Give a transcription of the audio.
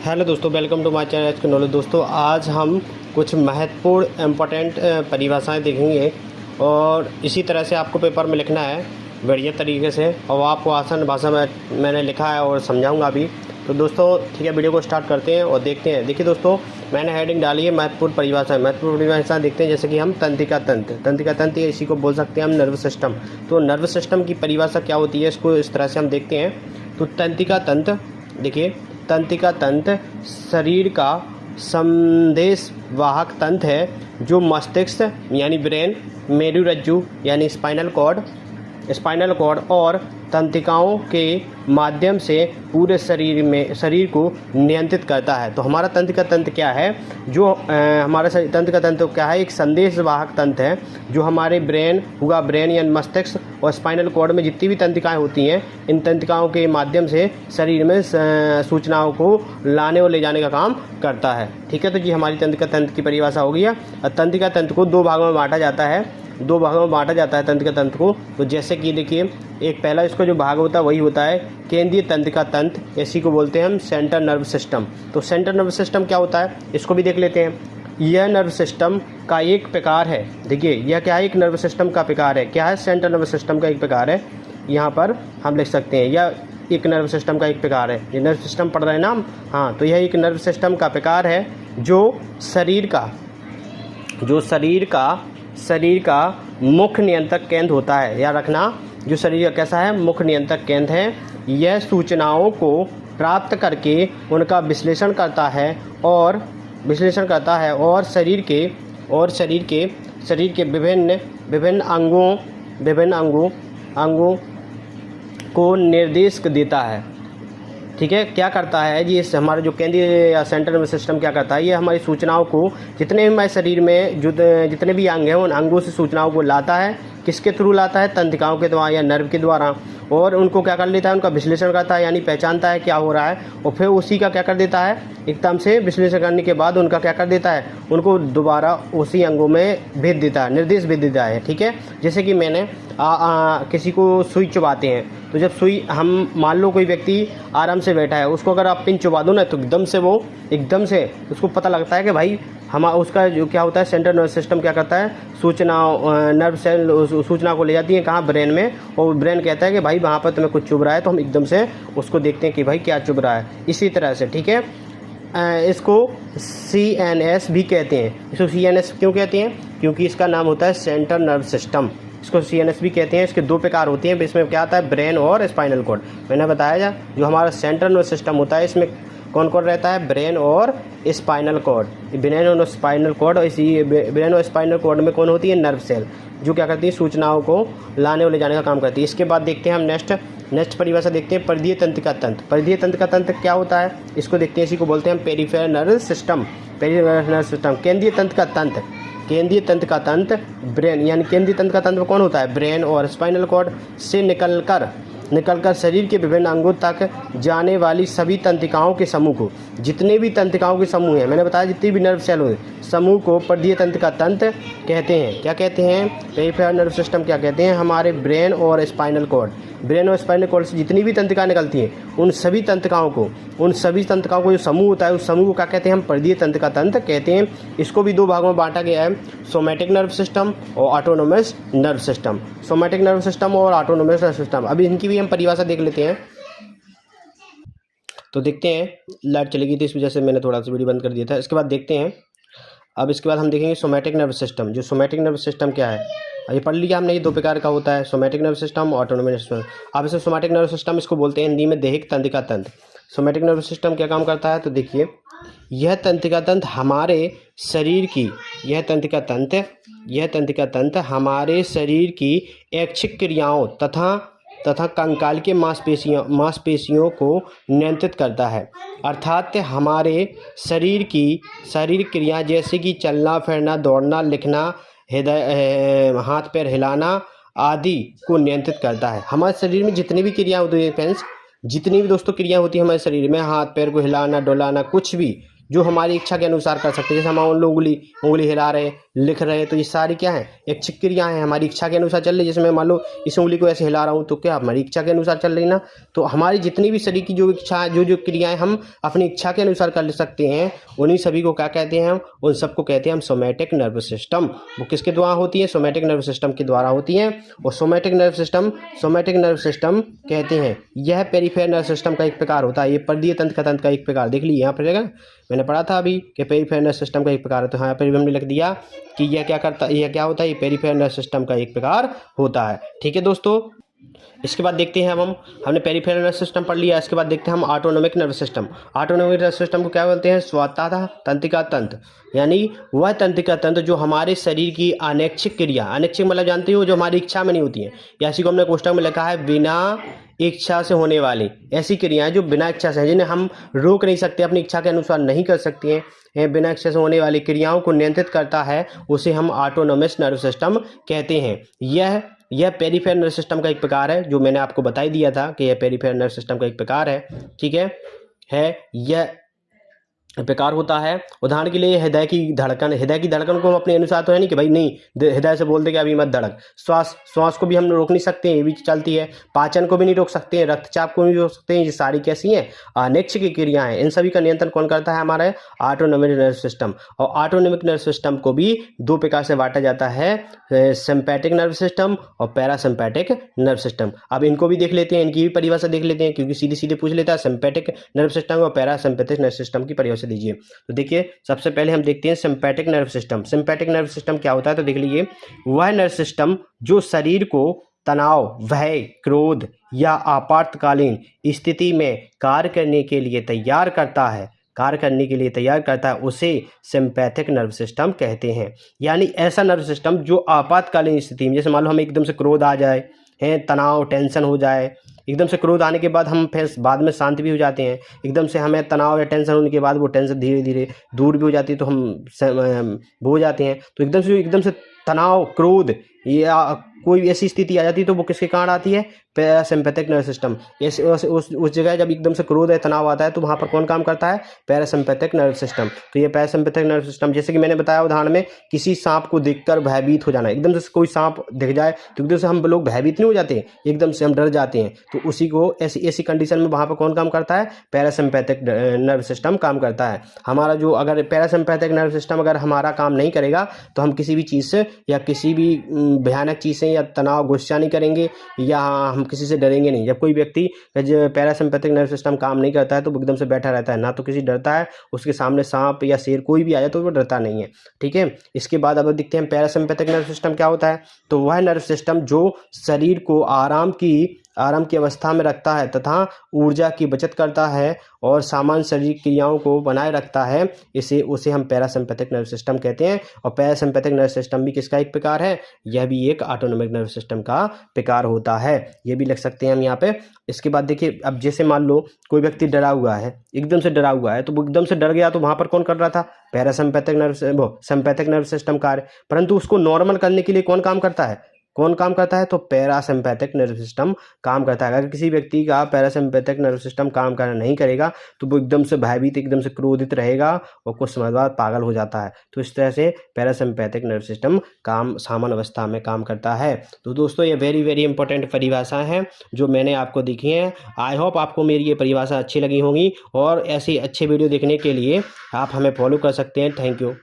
Hello दोस्तों, welcome to my channel H K knowledge. दोस्तों, आज हम कुछ महत्वपूर्ण इम्पोर्टेंट परिभाषाएं देखेंगे और इसी तरह से आपको पेपर में लिखना है बढ़िया तरीके से, और आपको आसान भाषा में मैंने लिखा है और समझाऊंगा अभी। तो दोस्तों ठीक है, वीडियो को स्टार्ट करते हैं और देखते हैं। देखिए दोस्तों, मैंने हेडिंग डाली है महत्वपूर्ण परिभाषा। महत्वपूर्ण परिभाषा देखते हैं, जैसे कि हम तंत्रिका तंत्र इसी को बोल सकते हैं हम नर्व सिस्टम। तो नर्व सिस्टम की परिभाषा क्या होती है, इसको इस तरह से हम देखते हैं। तो तंत्रिका तंत्र, देखिए तंत्रिका तंत्र शरीर का संदेश वाहक तंत्र है जो मस्तिष्क यानी ब्रेन, मेरुरज्जु यानी स्पाइनल कॉर्ड और तंत्रिकाओं के माध्यम से पूरे शरीर को नियंत्रित करता है। तो हमारा तंत्रिका तंत्र क्या है, जो हमारा तंत्रिका तंत्र क्या है, एक संदेश वाहक तंत्र है जो हमारे ब्रेन यानी मस्तिष्क और स्पाइनल कॉर्ड में जितनी भी तंत्रिकाएं होती हैं, इन तंत्रिकाओं के माध्यम से शरीर में सूचनाओं को लाने और ले जाने का काम करता है। ठीक है, तो ये हमारी तंत्रिका तंत्र की परिभाषा हो गई है। और तंत्रिका तंत्र को दो भागों में बांटा जाता है तंत्रिका तंत्र को। तो जैसे कि देखिए, एक पहला इसका जो भाग होता है वही होता है केंद्रीय तंत्रिका तंत्र, इसी को बोलते हैं हम सेंट्रल नर्व सिस्टम। तो सेंट्रल नर्व सिस्टम क्या होता है, इसको भी देख लेते हैं। यह नर्व सिस्टम का एक प्रकार है। देखिए यह क्या है, एक नर्व सिस्टम का प्रकार है। क्या है, सेंट्रल नर्व सिस्टम का एक प्रकार है। यहाँ पर हम लिख सकते हैं यह एक नर्व सिस्टम का एक प्रकार है। ये नर्व सिस्टम पढ़ रहे हैं ना हम, हाँ। तो यह एक नर्व सिस्टम का प्रकार है जो शरीर का मुख्य नियंत्रक केंद्र होता है। याद रखना, जो शरीर का कैसा है, मुख्य नियंत्रक केंद्र है। यह सूचनाओं को प्राप्त करके उनका विश्लेषण करता है और शरीर के विभिन्न अंगों को निर्देश देता है। ठीक है, क्या करता है जी, इस हमारे जो केंद्रीय या सेंट्रल नर्वस सिस्टम क्या करता है, ये हमारी सूचनाओं को जितने भी हमारे शरीर में जितने भी अंग हैं, उन अंगों से सूचनाओं को लाता है। किसके थ्रू लाता है, तंत्रिकाओं के द्वारा या नर्व के द्वारा। और उनको क्या कर लेता है, उनका विश्लेषण करता है, यानी पहचानता है क्या हो रहा है, और फिर उसी का क्या कर देता है, एकदम से विश्लेषण करने के बाद उनका क्या कर देता है, उनको दोबारा उसी अंगों में भेज देता है, निर्देश भेज देता है। ठीक है, जैसे कि मैंने किसी को सुई चुभाते हैं, तो जब सुई, हम मान लो कोई व्यक्ति आराम से बैठा है, उसको अगर आप पिन चुभा दो ना, तो एकदम से उसको पता लगता है कि भाई उसका जो क्या होता है, सेंट्रल नर्वस सिस्टम क्या करता है, नर्व सेल सूचना को ले जाती है कहाँ, ब्रेन में। और ब्रेन कहता है कि भाई वहाँ पर तुम्हें कुछ चुभ रहा है, तो हम एकदम से उसको देखते हैं कि भाई क्या चुभ रहा है। इसी तरह से, ठीक है, इसको CNS भी कहते हैं। इसको CNS क्यों कहते हैं, क्योंकि इसका नाम होता है सेंट्रल नर्व सिस्टम। इसको CNS भी कहते हैं। इसके दो प्रकार होते हैं, इसमें क्या आता है, ब्रेन और स्पाइनल कॉर्ड। मैंने बताया जो हमारा सेंट्रल नर्व सिस्टम होता है, इसमें कौन कौन रहता है, ब्रेन और स्पाइनल कॉर्ड। ब्रेन और स्पाइनल कॉर्ड, और इसी ब्रेन और स्पाइनल कॉर्ड में कौन होती है, नर्व सेल, जो क्या करती है, सूचनाओं को लाने और ले जाने का काम करती है। इसके बाद देखते हैं हम नेक्स्ट परिभाषा देखते हैं, परिधीय तंत्रिका तंत्र। परिधीय तंत्रिका तंत्र क्या होता है, इसको देखते हैं। इसी को बोलते हैं peripheral nerve system. Peripheral nerve system. केंद्रीय तंत्र का तंत्र ब्रेन, यानी केंद्रीय तंत्र का तंत्र कौन होता है, ब्रेन और स्पाइनल कॉर्ड से निकलकर शरीर के विभिन्न अंगों तक जाने वाली सभी तंत्रिकाओं के समूह को, जितने भी तंत्रिकाओं के समूह हैं, मैंने बताया जितने भी नर्व सेल हुए, समूह को परिधीय तंत्रिका तंत्र कहते हैं। क्या कहते हैं, पेरिफेरल नर्व सिस्टम क्या कहते हैं, हमारे ब्रेन और स्पाइनल कॉर्ड से जितनी भी तंत्रिकाएं निकलती हैं, उन सभी तंत्रिकाओं को जो समूह होता है, उस समूह को क्या कहते हैं, हम परिधीय तंत्रिका तंत्र कहते हैं। इसको भी दो भागों में बांटा गया है, सोमैटिक नर्व सिस्टम और autonomous nerve system. Somatic nerve system और ऑटोनोमस नर्व सिस्टम, अभी इनकी भी हम परिभाषा देख लेते हैं। तो देखते हैं, लाइट चली गई थी, इस वजह से मैंने थोड़ा सा वीडियो बंद कर दिया था। इसके बाद देखते हैं, अब इसके बाद हम देखेंगे सोमैटिक नर्व सिस्टम। जो सोमैटिक नर्व सिस्टम क्या है, ये पढ़ लिया हमने, ये दो प्रकार का होता है, somatic nerve system, autonomous nerve system. अब इसे सोमैटिक नर्व सिस्टम इसको बोलते हैं हिंदी में दैहिक तंत्रिका तंत्र। सोमैटिक नर्व सिस्टम क्या काम करता है, तो देखिए, यह तंत्रिका तंत्र हमारे शरीर की ऐच्छिक क्रियाओं तथा कंकाल के मांसपेशियों को नियंत्रित करता है। अर्थात हमारे शरीर क्रिया जैसे कि चलना फिरना, दौड़ना, लिखना, हाथ पैर हिलाना आदि को नियंत्रित करता है। हमारे शरीर में जितनी भी क्रिया होती है फ्रेंड्स, जितनी भी दोस्तों क्रिया होती है हमारे शरीर में, हाथ पैर को हिलाना डुलाना, कुछ भी जो हमारी इच्छा के अनुसार कर सकते हैं। जैसे हम उंगली हिला रहे हैं, लिख रहे हैं, तो ये सारी क्या है, इच्छिक क्रियाएं हैं, हमारी इच्छा के अनुसार चल रही है। जैसे मैं मान लो इस उंगली को ऐसे हिला रहा हूँ तो क्या हमारी इच्छा के अनुसार चल रही ना। तो हमारी जितनी भी शरीर की जो इच्छा जो क्रियाएं हम अपनी इच्छा के अनुसार कर सकते हैं, उन्हीं सभी को क्या कहते हैं, उन सबको कहते हैं हम सोमैटिक नर्वस सिस्टम। वो किसके द्वारा होती है, सोमैटिक नर्वस सिस्टम के द्वारा होती हैं। और सोमैटिक नर्वस सिस्टम कहते हैं, यह पेरिफेरल नर्वस सिस्टम का एक प्रकार होता है। ये परिधीय तंत्र का एक प्रकार, देख लीजिए यहाँ पर मैंने पढ़ा था अभी कि पेरिफेरल नर्वस सिस्टम का एक प्रकार है। तो यहाँ पर भी हमने लिख दिया कि यह क्या होता है, ये पेरिफेरल नर्वस सिस्टम का एक प्रकार होता है। ठीक है दोस्तों, इसके बाद देखते हैं हमने पेरिफेरल नर्वस सिस्टम पढ़ लिया। इसके बाद देखते हैं हम autonomic nervous system. Autonomic nervous system को क्या बोलते हैं, स्वायत्तता तंत्रिका तंत्र, यानी वह तंत्रिका तंत्र जो हमारे शरीर की अनैच्छिक क्रिया, अनैच्छिक मतलब जानते हो जो हमारी इच्छा में नहीं होती है, या इसी को हमने कोष्टक में लिखा है बिना इच्छा से होने वाली ऐसी क्रियाएं जो बिना इच्छा से हैं, जिन्हें हम रोक नहीं सकते, अपनी इच्छा के अनुसार नहीं कर सकते हैं, बिना इच्छा से होने वाली क्रियाओं को नियंत्रित करता है, उसे हम ऑटोनोमस नर्वस सिस्टम कहते हैं। यह पेरिफेरल नर्वस सिस्टम का एक प्रकार है, जो मैंने आपको बता ही दिया था कि यह पेरिफेरल नर्वस सिस्टम का एक प्रकार है। ठीक है यह प्रकार होता है। उदाहरण के लिए हृदय की धड़कन को हम अपने अनुसार तो है नहीं कि भाई नहीं हृदय से बोल दे कि अभी मत धड़क। श्वास को भी हम रोक नहीं सकते हैं, ये भी चलती है। पाचन को भी नहीं रोक सकते हैं, रक्तचाप को भी रोक सकते हैं। ये सारी कैसी हैं, अनैच्छिक क्रियाएं हैं। इन सभी का नियंत्रण कौन करता है, हमारा ऑटोनोमिक नर्वस सिस्टम। और ऑटोनोमिक नर्वस सिस्टम को भी दो प्रकार से बांटा जाता है, सिंपैथिक नर्वस सिस्टम और पैरासिम्पैथिक नर्वस सिस्टम। अब इनको भी देख लेते हैं, इनकी भी परिभाषा देख लेते हैं, क्योंकि सीधे पूछ लेता है सिंपैथिक नर्वस सिस्टम और पैरासिम्पैथिक नर्वस सिस्टम की परिभाषा दीजिए। तो देखिए सबसे पहले हम देखते हैं sympathetic nervous system. Sympathetic nervous system क्या होता है, तो देख लीजिए, वह नर्वस सिस्टम जो शरीर को तनाव, भय, क्रोध या आपातकालीन स्थिति में कार्य करने के लिए तैयार करता है, उसे सिंपैथिक नर्वस सिस्टम कहते हैं। यानी ऐसा नर्वस सिस्टम जो आपातकालीन स्थिति में, जैसे मान लो हमें एकदम से क्रोध आ जाए, तनाव, टेंशन हो जाए, एकदम से क्रोध आने के बाद हम फिर बाद में शांत भी हो जाते हैं। एकदम से हमें तनाव या टेंशन होने के बाद वो टेंशन धीरे धीरे दूर भी हो जाती है, तो हम हो जाते हैं। तो एकदम से तनाव, क्रोध या कोई ऐसी स्थिति आ जाती है, तो वो किसके कारण आती है, पैरासिम्पैथिक नर्वस सिस्टम। उस जगह जब एकदम से क्रोध है, तनाव आता है, तो वहाँ पर कौन काम करता है, पैरासिम्पैथिक नर्वस सिस्टम। तो ये पैरासिम्पैथिक नर्वस सिस्टम, जैसे कि मैंने बताया उदाहरण में, किसी सांप को देखकर भयभीत हो जाना। एकदम से कोई सांप दिख जाए तो एकदम से हम लोग भयभीत नहीं हो जाते, एकदम से हम डर जाते हैं। तो उसी को ऐसी कंडीशन में वहाँ पर कौन काम करता है, पैरासिम्पैथिक नर्वस सिस्टम काम करता है। हमारा जो अगर पैरासिम्पैथिक नर्वस सिस्टम अगर हमारा काम नहीं करेगा, तो हम किसी भी चीज़ से या किसी भी भयानक चीज़ से या तनाव, गुस्सा नहीं करेंगे, या हम किसी से डरेंगे नहीं। जब कोई व्यक्ति पैरासिम्पैथिक नर्वस सिस्टम काम नहीं करता है, तो वो एकदम से बैठा रहता है, ना तो किसी डरता है, उसके सामने सांप या शेर कोई भी आ जाए तो वो डरता नहीं है। ठीक है, इसके बाद अब देखते हैं पैरासिम्पैथिक नर्वस सिस्टम क्या होता है। तो वह नर्वस सिस्टम जो शरीर को आराम की अवस्था में रखता है तथा ऊर्जा की बचत करता है और सामान्य शारीरिक क्रियाओं को बनाए रखता है, उसे हम पैरासिम्पैथिक नर्वस सिस्टम कहते हैं। और पैरासिम्पैथिक नर्वस सिस्टम भी किसका एक प्रकार है, यह भी एक ऑटोनोमिक नर्वस सिस्टम का प्रकार होता है। ये भी लिख सकते हैं हम यहाँ पे। इसके बाद देखिए, अब जैसे मान लो कोई व्यक्ति डरा हुआ है, एकदम से डरा हुआ है, तो वो एकदम से डर गया, तो वहाँ पर कौन कर रहा था, पैरासिम्पैथिक सिम्पैथिक नर्वस सिस्टम कार्य। परंतु उसको नॉर्मल करने के लिए कौन काम करता है, तो पैरासिम्पैथिक नर्वस सिस्टम काम करता है। अगर किसी व्यक्ति का पैरासिम्पैथिक नर्वस सिस्टम काम करना नहीं करेगा, तो वो एकदम से भयभीत, एकदम से क्रोधित रहेगा और कुछ समय बाद पागल हो जाता है। तो इस तरह से पैरासिम्पैथिक नर्वस सिस्टम सामान्य अवस्था में काम करता है। तो दोस्तों, ये वेरी वेरी इंपॉर्टेंट परिभाषा है जो मैंने आपको दिखी है। आई होप आपको मेरी ये परिभाषा अच्छी लगी होगी, और ऐसी अच्छे वीडियो देखने के लिए आप हमें फॉलो कर सकते हैं। Thank you.